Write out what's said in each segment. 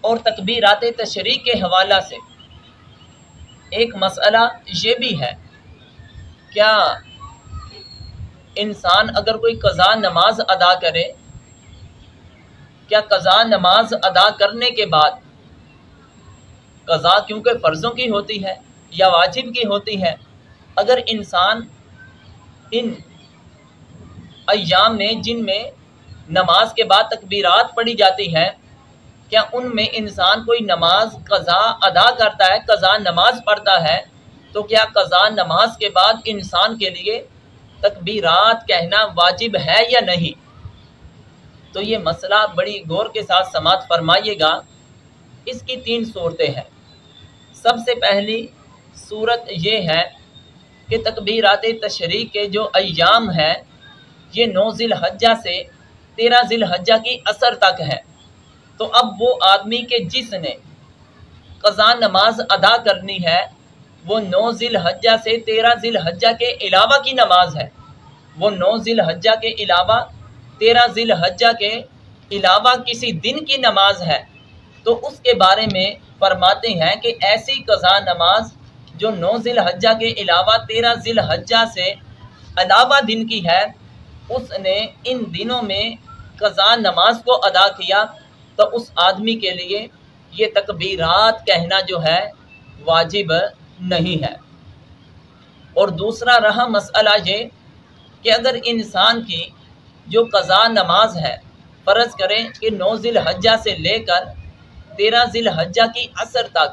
اور تکبیرات تشریق کے حوالہ سے ایک مسئلہ یہ بھی ہے، کیا انسان اگر کوئی قضا نماز ادا کرے، کیا قضا نماز ادا کرنے کے بعد، قضا کیونکہ فرضوں کی ہوتی ہے یا واجب کی ہوتی ہے، اگر انسان ان ایام میں جن میں نماز کے بعد تکبیرات پڑھی جاتی ہے، کیا ان میں انسان کوئی نماز قضا ادا کرتا ہے، قضا نماز پڑھتا ہے، تو کیا قضا نماز کے بعد انسان کے لیے تکبیرات کہنا واجب ہے یا نہیں؟ تو یہ مسئلہ بڑی غور کے ساتھ سماعت فرمائیے گا۔ اس کی 3 صورتیں ہیں۔ سب سے پہلی صورت یہ ہے کہ تکبیرات تشریق کے جو ایام ہیں یہ 9 ذی الحجہ سے 13 ذی الحجہ کی عصر تک ہے۔ تو اب وہ آدمی کے جس نے قضا نماز ادا کرنی ہے وہ 9 ذی الحجہ سے 13 ذی الحجہ کے علاوہ کی نماز ہے، وہ 9 ذی الحجہ کے علاوہ 13 ذی الحجہ کے علاوہ کسی دن کی نماز ہے، تو اس کے بارے میں فرماتے ہیں کہ ایسی قضا نماز جو 9 ذی الحجہ کے علاوہ 13 ذی الحجہ سے علاوہ دن کی ہے، اس نے ان دنوں میں قضا نماز کو ادا کیا تو اس آدمی کے لیے یہ تکبیرات کہنا جو ہے واجب نہیں ہے۔ اور دوسرا رہا مسئلہ یہ کہ اگر انسان کی جو قضا نماز ہے، فرض کریں کہ 9 ذی الحجہ سے لے کر 13 ذی الحجہ کی عصر تک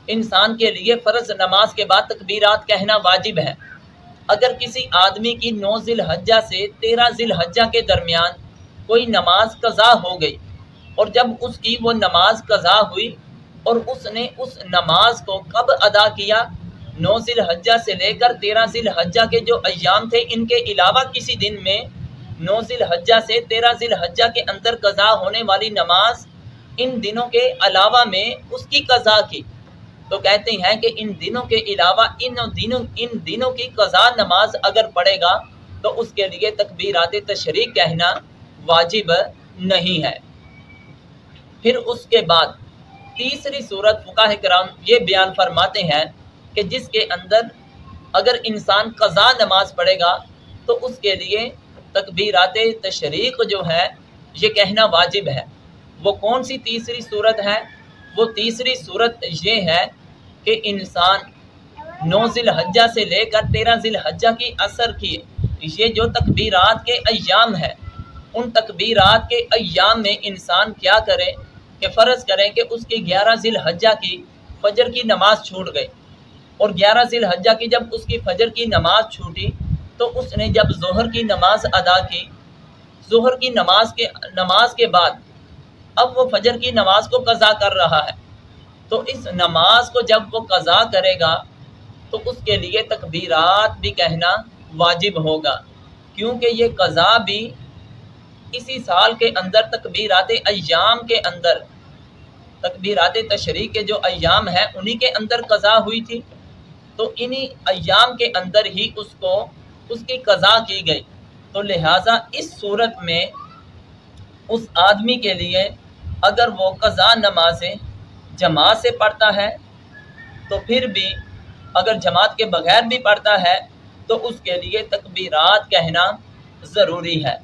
انسان کے لیے فرض نماز کے بعد تکبیرات کہنا واجب ہے، اگر کسی آدمی کی 9 ذی الحجہ سے 13 ذی الحجہ کے درمیان کوئی نماز قضا ہو گئی، اور جب اس کی وہ نماز قضا ہوئی اور اس نے اس نماز کو کب ادا کیا، 9 ذی الحجہ سے لے کر 13 ذی الحجہ کے جو ایام تھے ان کے علاوہ کسی دن میں 9 ذی الحجہ سے 13 ذی الحجہ کے اندر قضا ہونے والی نماز ان دنوں کے علاوہ میں اس کی قضا کی، تو کہتے ہیں کہ ان دنوں کے علاوہ ان دنوں کی قضا نماز اگر پڑھے گا تو اس کے لیے تکبیرات تشریق کہنا واجب نہیں ہے۔ پھر اس کے بعد تیسری صورت فقہاء کرام یہ بیان فرماتے ہیں کہ جس کے اندر اگر انسان قضا نماز پڑھے گا تو اس کے لیے تکبیرات تشریق جو ہے یہ کہنا واجب ہے۔ وہ کون سی تیسری صورت ہے؟ وہ تیسری صورت یہ ہے کہ انسان 9 ذی الحجہ سے لے کر 13 ذی الحجہ کی عصر کی یہ جو تکبیرات کے ایام ہے، ان تکبیرات کے ایام میں انسان کیا کرے کہ فرض کریں کہ اس کی 11 ذی الحجہ کی فجر کی نماز چھوٹ گئی، اور 11 ذی الحجہ کی جب اس کی فجر کی نماز چھوٹی تو اس نے جب ظہر کی نماز ادا کی، ظہر کی نماز کے بعد اب وہ فجر کی نماز کو قضا کر رہا ہے، تو اس نماز کو جب وہ قضا کرے گا تو اس کے لیے تکبیرات بھی کہنا واجب ہوگا، کیونکہ یہ قضا بھی اسی سال کے اندر تکبیرات ایام کے اندر، تکبیرات تشریق کے جو ایام ہیں انہی کے اندر قضا ہوئی تھی، تو انہی ایام کے اندر ہی اس کی قضا کی گئی، تو لہٰذا اس صورت میں اس آدمی کے لیے اگر وہ قضا نمازیں جماعت سے پڑھتا ہے تو پھر بھی اگر جماعت کے بغیر بھی پڑھتا ہے تو اس کے لیے تکبیرات کہنا ضروری ہے۔